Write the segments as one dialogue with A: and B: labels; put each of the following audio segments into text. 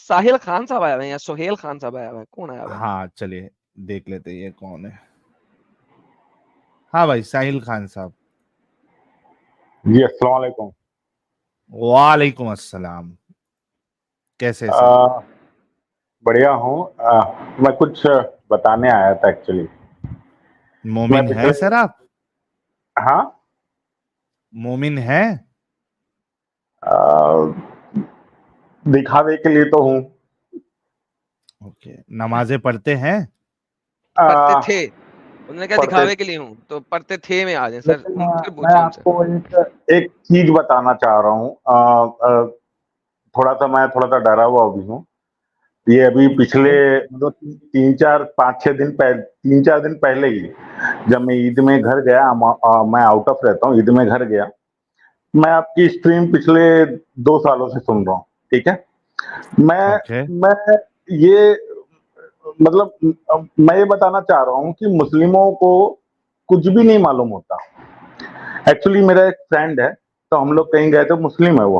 A: साहिल खान साहब आया हुए हैं या सोहेल खान साहब आया हुआ है, कौन आया हुआ है?
B: हाँ चलिए देख लेते हैं ये कौन है। हाँ भाई साहिल खान साहब।
C: जी अस्सलाम वालेकुम।
B: वालेकुम अस्सलाम, कैसे सर?
C: बढ़िया हूँ। मैं कुछ बताने आया था एक्चुअली।
B: मोमिन है सर आप?
C: हाँ
B: मोमिन है?
C: दिखावे के लिए तो हूँ।
B: ओके, नमाजें पढ़ते हैं?
A: पढ़ते थे, उन्होंने क्या
C: पढ़ते-
A: दिखावे के लिए हूँ, तो पढ़ते थे में आ जाए सर,
C: लेकिन
A: फिर
C: मैं
A: पूछे उनसे।
C: आपको एक चीज बताना चाह रहा हूँ। थोड़ा सा डरा हुआ भी हूँ। ये अभी पिछले मतलब 3-4 दिन पहले ही जब मैं ईद में घर गया, मैं आउट ऑफ रहता हूँ, ईद में घर गया, मैं आपकी स्ट्रीम पिछले 2 सालों से सुन रहा हूँ, ठीक है। मैं ये मतलब मैं ये बताना चाह रहा हूँ कि मुस्लिमों को कुछ भी नहीं मालूम होता। एक्चुअली मेरा एक फ्रेंड है, तो हम लोग कहीं गए थे, मुस्लिम है वो,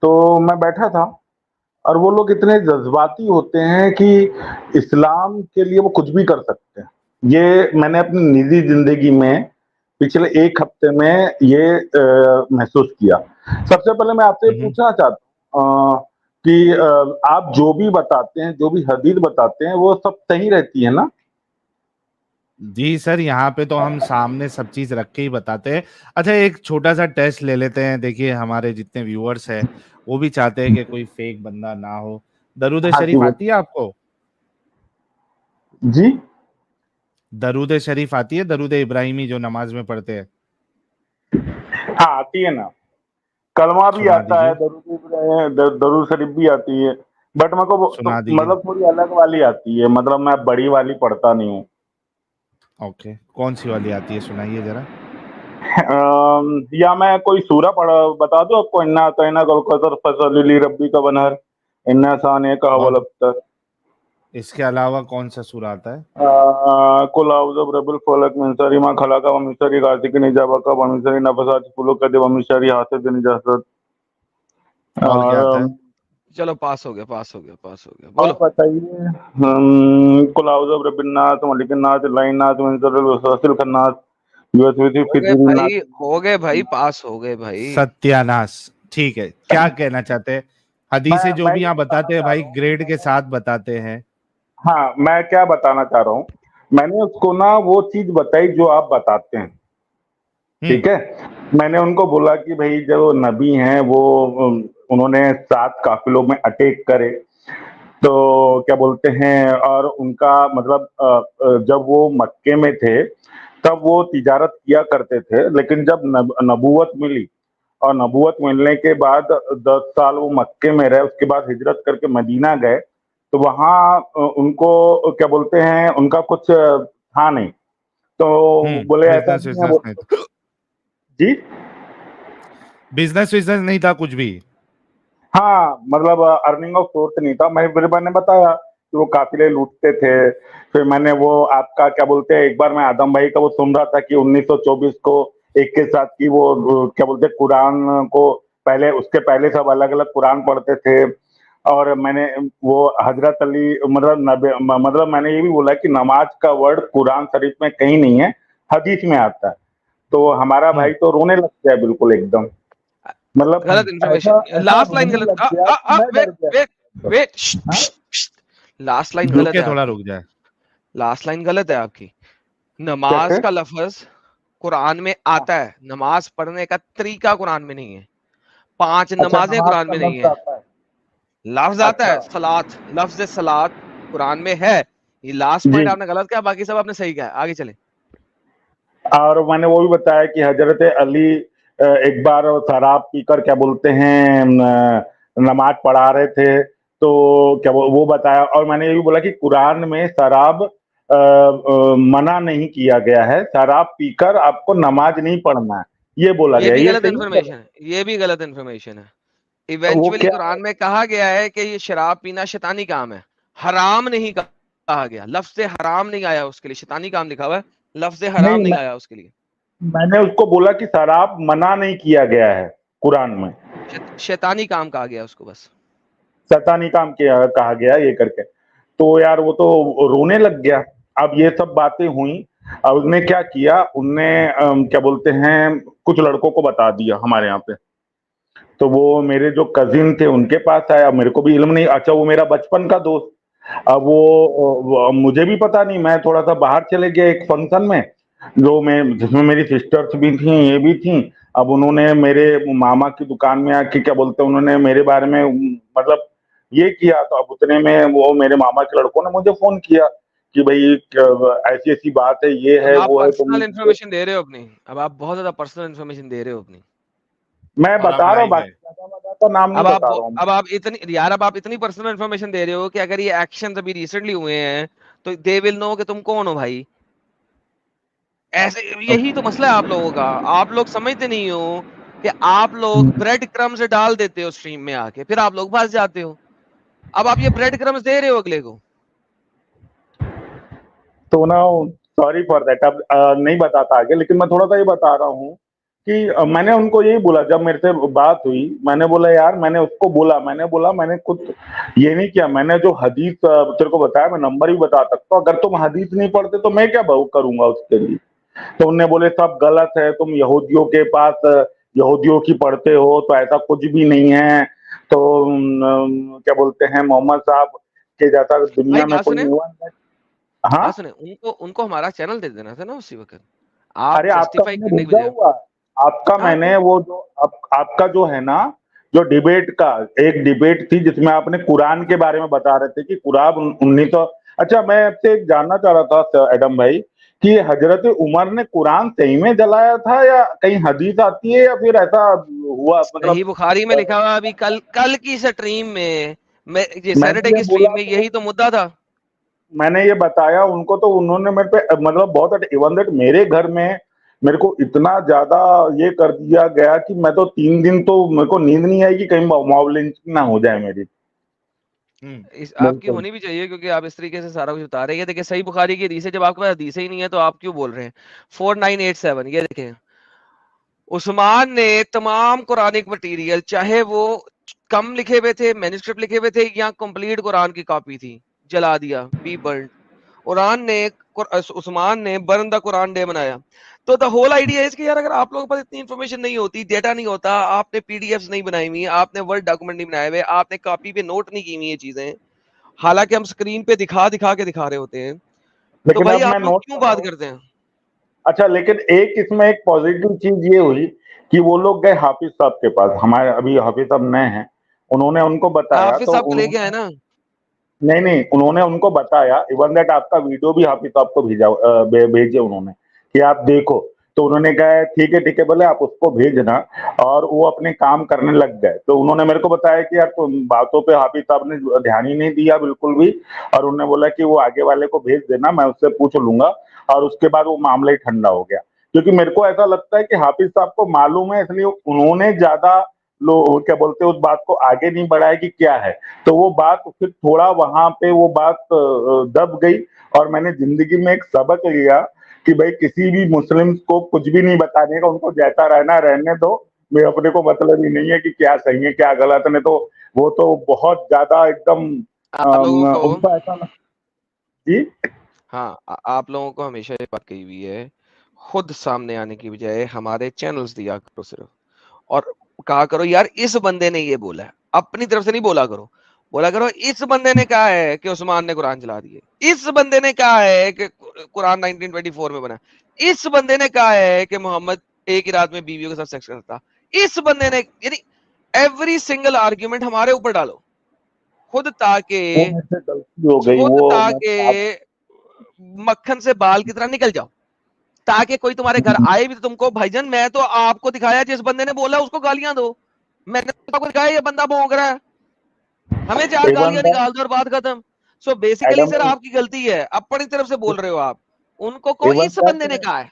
C: तो मैं बैठा था और वो लोग इतने जज्बाती होते हैं कि इस्लाम के लिए वो कुछ भी कर सकते हैं। ये मैंने अपनी निजी जिंदगी में पिछले 1 हफ्ते में ये महसूस किया। सबसे पहले मैं आपसे पूछना चाहता हूँ कि आप जो भी बताते हैं, जो भी हदीस बताते हैं, वो सब सही रहती है ना?
B: जी सर, यहाँ पे तो हम सामने सब चीज रख के ही बताते हैं। अच्छा एक छोटा सा टेस्ट ले लेते हैं, देखिए हमारे जितने व्यूअर्स हैं वो भी चाहते हैं कि कोई फेक बंदा ना हो। दरूद शरीफ आती है आपको?
C: जी
B: दरूद शरीफ आती है, दरूद इब्राहिमी जो नमाज में पढ़ते हैं?
C: हाँ आती है ना, कलमा भी
B: सुना
C: आता है,
B: दीजिए।
C: दरूद शरीफ भी आती है, बट मेरे को
B: सुना दीजिए।
C: मतलब थोड़ी अलग वाली आती है, मतलब मैं बड़ी वाली पढ़ता नहीं हूँ।
B: ओके, कौन सी वाली आती है, सुनाइए जरा।
C: या मैं कोई सूरा बता दूं आपको? इन्ना अतैना कल कौसर फसली रब्बी का बनहर, इन्ना साने का हवल अख्तर।
B: इसके अलावा कौन सा सूरा आता है?
C: कुल आउज़ु बिरब्बिल फलक मिन शर्रि मा खलक व मिन शर्रि गासिकिन इज़ा वक़ब व मिन शर्रि नफ़्फ़ासाति फ़िल उक़द व मिन शर्रि हासिदिन इज़ा हसद।
B: और क्या आता है?
A: चलो पास हो गया, बोलो।
C: बताइए। कुल आउज़ु बिरब्बिन नास मलिकिन नास इलाहिन नास मिन शर्रिल वसवासिल खन्नास युवस्विसु फी सुदूरिन नास।
A: हो गए भाई, पास हो गए भाई।
B: सत्यानाश। ठीक है, क्या कहना चाहते हैं? हदीसें जो भी यहाँ बताते हैं भाई ग्रेड के साथ बताते हैं।
C: हाँ, मैं क्या बताना चाह रहा हूँ, मैंने उसको ना वो चीज बताई जो आप बताते हैं, ठीक है। मैंने उनको बोला कि भाई जो नबी हैं वो उन्होंने 7 काफिलों में अटैक करे, तो क्या बोलते हैं, और उनका मतलब जब वो मक्के में थे तब वो तिजारत किया करते थे, लेकिन जब नबूवत मिली और नबूवत मिलने के बाद 10 साल वो मक्के में रहे, उसके बाद हिजरत करके मदीना गए, तो वहाँ उनको क्या बोलते हैं, उनका कुछ था नहीं, तो बोले ऐसा नहीं है वो। जी
B: बिजनेस नहीं था कुछ भी।
C: हाँ, मतलब अर्निंग ऑफ सोर्स नहीं था। मैंने बताया कि वो काफिले लूटते थे। फिर मैंने वो आपका क्या बोलते हैं, एक बार मैं आदम भाई का वो सुन रहा था कि 1924 को एक के साथ की वो क्या बोलते हैं, कुरान को पहले, उसके पहले सब अलग अलग कुरान पढ़ते थे। और मैंने वो हजरत अली मतलब मैंने ये भी बोला कि नमाज का वर्ड कुरान शरीफ में कहीं नहीं है, हदीस में आता है। तो हमारा भाई तो रोने लग गया बिल्कुल एकदम, मतलब
A: गलत इन्फॉर्मेशन, लास्ट लाइन गलत। वेट, लास्ट लाइन गलत है,
B: थोड़ा रुक जाए।
A: लास्ट लाइन गलत है आपकी। नमाज का लफ्ज कुरान में आता है, नमाज पढ़ने का तरीका कुरान में नहीं है। 5 नमाजें कुरान में नहीं है, लफ्ज आता है सलात, लफ्ज सलात कुरान में है। ये लास्ट पॉइंट आपने गलत किया, बाकी सब आपने सही किया। आगे चले।
C: और मैंने वो भी बताया कि हजरत अली एक बार शराब पीकर क्या बोलते हैं नमाज पढ़ा रहे थे, तो क्या वो बताया। और मैंने ये भी बोला कि कुरान में शराब मना नहीं किया गया है, शराब पीकर आपको नमाज नहीं पढ़ना है, ये बोला गया।
A: ये गलत इन्फॉर्मेशन है, ये भी गलत इन्फॉर्मेशन है। इवेंचुअली कुरान में कहा गया है कि ये शराब पीना शैतानी काम है, हराम नहीं कहा गया। लफ्ज से हराम नहीं आया उसके लिए, शैतानी काम लिखा हुआ है, लफ्ज से हराम नहीं आया उसके लिए।
C: मैंने उसको बोला कि शराब मना नहीं किया गया है कुरान में,
A: शैतानी काम कहा गया उसको बस।
C: शैतानी काम किया कहा गया ये करके, तो यार वो तो रोने लग गया। अब ये सब बातें हुई, अब उसने क्या किया, उनने क्या बोलते हैं, कुछ लड़कों को बता दिया हमारे यहाँ पे, तो वो मेरे जो कजिन थे उनके पास आया, मेरे को भी इल्म नहीं। अच्छा, वो मेरा बचपन का दोस्त, अब वो मुझे भी पता नहीं, मैं थोड़ा सा बाहर चले गया एक फंक्शन में, जो मैं जिसमें मेरी सिस्टर्स भी थी, ये भी थी। अब उन्होंने मेरे मामा की दुकान में आके क्या बोलते हैं, उन्होंने मेरे बारे में मतलब ये किया, तो अब उतने में वो मेरे मामा के लड़कों ने मुझे फोन किया कि भाई ऐसी ऐसी बात है, ये है,
A: अब आप
C: वो है।
A: पर्सनल इन्फॉर्मेशन दे रहे हो अपनी, अब आप बहुत ज्यादा पर्सनल इन्फॉर्मेशन दे रहे हो अपनी।
C: मैं
B: और
C: बता
B: आप
C: रहा हूँ,
B: लाइव है।
C: बाकी ज्यादा का नाम नहीं बता रहा हूँ।
A: अब आप इतनी यार, अब आप इतनी पर्सनल इन्फॉर्मेशन दे रहे हो कि अगर ये एक्शन अभी रिसेंटली हुए हैं तो दे विल नो कि तुम कौन हो भाई। ऐसे यही तो मसला है आप लोगों का, आप लोग समझते नहीं हो कि आप लोग ब्रेड क्रम्स डाल देते हो स्ट्रीम में आके, फिर आप लोग फंस जाते हो। अब आप ये ब्रेड क्रम्स दे रहे हो अगले को।
C: तो ना, सॉरी फॉर दैट, अब नहीं बताता आगे, लेकिन मैं थोड़ा सा ये बता रहा हूँ कि मैंने उनको यही बोला, जब मेरे से बात हुई, मैंने बोला यार, मैंने उसको बोला, मैंने कुछ ये नहीं किया, मैंने जो हदीस तेरे को बताया, मैं नंबर भी बता सकता हूँ, अगर तुम हदीस नहीं पढ़ते तो मैं क्या करूंगा उसके लिए। तो उनने बोले सब गलत है, तुम यहूदियों के पास यहूदियों की पढ़ते हो, तो ऐसा कुछ भी नहीं है, तो क्या बोलते हैं, मोहम्मद साहब के जैसा
A: भाई
C: दुनिया में
A: बात
C: कोई
A: सुने,
C: नहीं हुआ। हाँ,
A: बात सुने, उनको उनको हमारा चैनल दे देना था ना उसी वक्त, आप
C: अरे आपका
A: जस्टिफाई
C: मैंने
A: करने की
C: भेजा
A: बजाय।
C: हुआ, आपका
A: हाँ
C: मैंने
A: तो
C: वो जो आपका जो है ना, जो डिबेट का एक डिबेट थी जिसमें आपने कुरान के बारे में बता रहे थे कि कुरान 1900। अच्छा, मैं आपसे एक जानना चाह रहा था एडम भाई, कि हजरत उमर ने कुरान सही में जलाया था, या कहीं हदीस आती है, या फिर ऐसा हुआ,
A: सही
C: मतलब
A: बुखारी में लिखा हुआ, अभी कल कल की स्ट्रीम में, ये
C: मैंने
A: सैटरडे
C: ये
A: की स्ट्रीम
C: बोला,
A: में
C: तो
A: यही तो मुद्दा था।
C: मैंने ये बताया उनको, तो उन्होंने मेरे पे मतलब बहुत, इवन दैट मेरे घर में मेरे को इतना ज्यादा ये कर दिया गया कि मैं तो 3 दिन तो मेरे को नींद नहीं आई कि कहीं मॉब लिंचिंग ना हो जाए मेरी।
A: इस आपकी
C: बिल्कुल।
A: होनी भी चाहिए, क्योंकि आप इस तरीके से सारा कुछ बता रहे हैं। देखिए सही बुखारी की हदीस है, जब आपके पास हदीस ही नहीं है तो आप क्यों बोल रहे हैं। 4987 ये देखें, उस्मान ने तमाम कुरानिक मटेरियल, चाहे वो कम लिखे हुए थे, मैन्युस्क्रिप्ट लिखे हुए थे, या कंप्लीट कुरान की कॉपी थी, जला दिया, बी बर्न। उस्मान ने बर्न द कुरान डे बनाया। तो द होल आइडिया है कि यार, अगर आप लोगों के पास इतनी इन्फॉर्मेशन नहीं होती, डेटा नहीं होता, आपने पीडीएफ्स नहीं बनाई हुई, आपने वर्ड डॉक्यूमेंट नहीं बनाए हुए, आपने कॉपी पे नोट नहीं की हुई ये चीजें, हालांकि हम स्क्रीन पे दिखा दिखा के दिखा रहे होते हैं, तो
C: लेकिन
A: भाई
C: अब मैं
A: आप लोग
C: नोट
A: क्यों
C: कर रहा
A: बात
C: हूँ।
A: करते हैं।
C: अच्छा, लेकिन एक इसमें एक पॉजिटिव चीज ये हुई कि वो लोग गए हाफिज साहब के पास, हमारे अभी हाफिज साहब नए हैं, उन्होंने उनको बताया,
A: हाफिज
C: तो
A: साहब को लेके आए
C: उन्होंने,
A: ना।
C: नहीं नहीं, उन्होंने उनको बताया, इवन दैट आपका वीडियो भी हाफिज साहब को भेजा, भेजे उन्होंने कि आप देखो। तो उन्होंने कहा ठीक है बोले, आप उसको भेजना, और वो अपने काम करने लग गए। तो उन्होंने मेरे को बताया कि यार तुम बातों पे हाफिज साहब ने ध्यान ही नहीं दिया बिल्कुल भी, और उन्होंने बोला कि वो आगे वाले को भेज देना, मैं उससे पूछ लूंगा, और उसके बाद वो मामला ही ठंडा हो गया। क्योंकि मेरे को ऐसा लगता है कि हाफिज साहब को मालूम है, इसलिए उन्होंने ज्यादा लोग क्या बोलते हैं उस बात को आगे नहीं बढ़ाया कि क्या है। तो वो बात फिर थोड़ा वहां पे वो बात दब गई, और मैंने जिंदगी में एक सबक लिया कि भाई किसी भी मुस्लिम को कुछ भी नहीं बताने का, उनको जैसा रहना रहने दो, मैं अपने को मतलब ही नहीं है कि क्या सही है क्या गलत है। नहीं तो वो तो बहुत ज्यादा एकदम
A: आप लोगों को,
C: उनको ऐसा जी।
A: हाँ आप लोगों को हमेशा ये बात कही हुई है, खुद सामने आने की बजाय हमारे चैनल्स दिया करो सिर्फ, और कहा करो यार इस बंदे ने ये बोला है, अपनी तरफ से नहीं बोला करो। बोला करो इस बंदे ने कहा है कि उस्मान ने कुरान जला दिए, इस बंदे ने कहा है कि कुरान 1924 में बना, इस बंदे ने कहा है कि मोहम्मद एक ही रात में बीवियों के साथ सेक्स करता था, इस बंदे ने, यानी एवरी सिंगल आर्ग्यूमेंट हमारे ऊपर डालो, खुद ताकि
C: वो मुझसे गलती हो गई,
A: खुद
C: वो मैं
A: ताकि मक्खन से बाल की तरह निकल जाओ, ताकि कोई तुम्हारे घर आए भी तो तुमको भाईजान मैं तो आपको दिखाया, जिस बंदे ने बोला उसको गालियां दो, मैंने तो आपको दिखाया ये बंदा भौंक रहा है, हमें 4
C: इवन
A: गालियां निकाल दो और बात खत्म। सो बेसिकली
C: एडम
A: सर आपकी गलती है, अपनी तरफ से बोल रहे हो आप, उनको को
C: इवन
A: इस बंदे ने कहा है।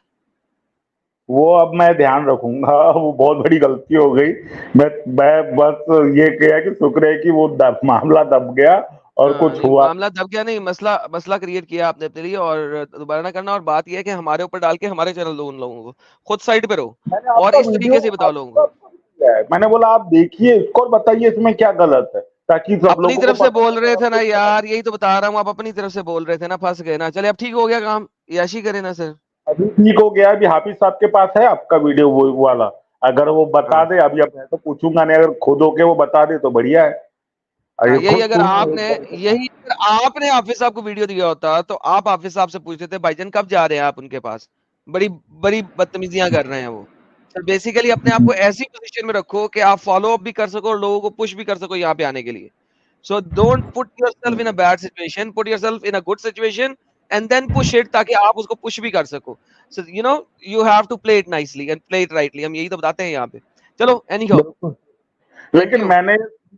C: वो अब मैं ध्यान रखूंगा, वो बहुत बड़ी गलती हो गई। मैं बस ये किया कि शुक्र है कि वो मामला दब गया और कुछ
A: नहीं
C: हुआ।
A: मामला दब गया नहीं, मसला मसला क्रिएट किया आपने अपने लिए, और दोबारा ना करना। और बात यह है कि हमारे ऊपर डाल के हमारे चैनल दो उन लोगों को, खुद साइड पे रहो
C: मैंने
A: और
C: आपका
A: इस
C: वीडियो
A: तरीके से बताओ लोगों को।
C: आपको किया है, मैंने बोला आप देखिए इसको और बताइए इसमें क्या गलत है। ताकि सब
A: अपनी
C: लोगों
A: तरफ
C: को
A: से
C: पता
A: बोल रहे
C: चले।
A: थे ना यार, यही तो बता रहा हूँ, आप अपनी तरफ से बोल रहे थे ना, फंस गए ना। चले अब ठीक हो गया काम, याशी करे ना सर।
C: अभी ठीक हो गया। अभी हाफिज साहब के पास है आपका वीडियो वो वाला, अगर वो बता
A: हाँ
C: दे। अभी अब मैं तो पूछूंगा नहीं, अगर खुद होके वो बता दे तो बढ़िया है।
A: हाँ,
C: अरे
A: यही
C: खुद
A: अगर आपने
C: सुन,
A: यही अगर आपने हाफिज साहब को वीडियो दिया होता तो आप हाफिज साहब से पूछते थे भाईजान कब जा रहे हैं आप उनके पास, बड़ी बड़ी बदतमीजियां कर रहे हैं वो। सर बेसिकली अपने आप को ऐसी पोजीशन में रखो कि आप फॉलो अप भी कर सको और लोगों को पुश भी कर सको यहाँ पे आने के लिए। So don't put yourself in a bad situation, put yourself in a good situation and then push it, ताकि आप उसको पुश भी कर सको। So you know you have to play it nicely and play it rightly, हम यही तो बताते हैं यहाँ पे। चलो एनी हाउ,
C: बिल्कुल।
A: थैंक
C: लेकिन
A: यू।
C: मैंने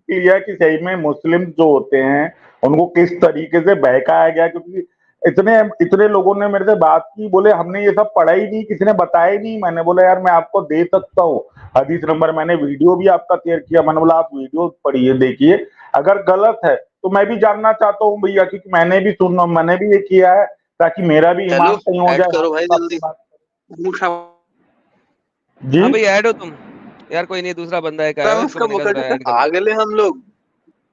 C: लिया कि सही में मुस्लिम जो होते हैं उनको किस तरीके से बहकाया गया, क्योंकि इतने इतने लोगों ने मेरे से बात की, बोले हमने ये सब पढ़ा ही नहीं, किसी ने बताया ही नहीं। मैंने बोला यार मैं आपको दे सकता हूँ हदीस नंबर, मैंने वीडियो भी आपका शेयर किया। मैंने बोला आप वीडियो पढ़िए, देखिए, अगर गलत है तो मैं भी जानना चाहता हूँ भैया, क्योंकि मैंने भी सुनना, मैंने भी ये किया है, ताकि मेरा भी ईमान सही हो
D: ऐड
C: जाए।
D: करो भाई
C: आपकी
D: जल्दी।
C: बात
A: हाँ
C: जी
A: भाई ऐड हो तुम यार, कोई नहीं, दूसरा बंदा एक आया है,
D: उसका
A: मैंने कहा जरा ऐड कर लो।
D: आगले हम लोग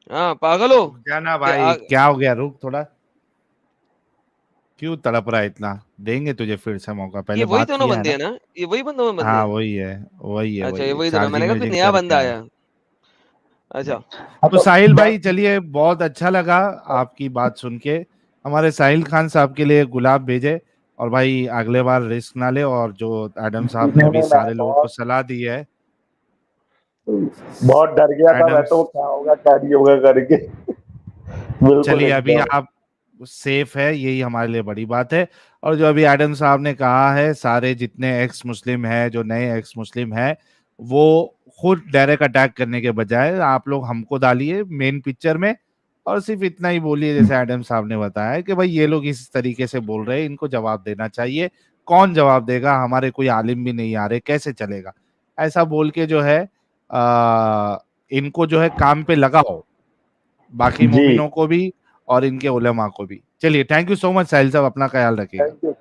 A: हाँ पागल हो
B: जाना
A: क्या
B: भाई, क्या हो गया? रुक थोड़ा, क्यों तड़प रहा है इतना? देंगे तुझे फिर से मौका,
A: ये
B: पहले
A: वही
B: बात
A: दोनों
B: किया है
A: बंदे
B: ना।
A: हैं ना, ये वही बंदों में बंदे
B: हाँ
A: हैं।
B: वही है, वही है,
A: अच्छा
B: वही
A: ये
B: है,
A: वही दोनों, मैंने
B: चार्जिंग
A: कहा फिर
B: वर्जिंग
A: नया
B: करके
A: बंदा
B: है।
A: आया। अच्छा
B: तो साहिल भाई चलिए, बहुत अच्छा लगा आपकी बात सुन के। हमारे साहिल खान साहब के लिए गुलाब भेजे, और भाई अगले बार रिस्क ना ले, और जो एडम साहब ने
C: नहीं
B: अभी
C: नहीं,
B: सारे
C: मैं
B: लोगों को सलाह दी है,
C: बहुत डर गया था मैं
B: एडम,
C: तो, क्या होगा क्या नहीं होगा करके। बिल्कुल
B: चलिए अभी
C: एकदम।
B: आप सेफ है, यही हमारे लिए बड़ी बात है। और जो अभी एडम साहब ने कहा है, सारे जितने एक्स मुस्लिम है, जो नए एक्स मुस्लिम है, वो खुद डायरेक्ट अटैक करने के बजाय आप लोग हमको डालिए मेन पिक्चर में, और सिर्फ इतना ही बोलिए जैसे एडम साहब ने बताया कि भाई ये लोग इस तरीके से बोल रहे हैं, इनको जवाब देना चाहिए। कौन जवाब देगा? हमारे कोई आलिम भी नहीं आ रहे, कैसे चलेगा? ऐसा बोल के जो है इनको जो है काम पे लगाओ, बाकी
C: जी
B: मोमिनों को भी और इनके उलेमा को भी। चलिए, थैंक यू सो मच साहिल साहब, अपना ख्याल रखिएगा।
C: Thank you.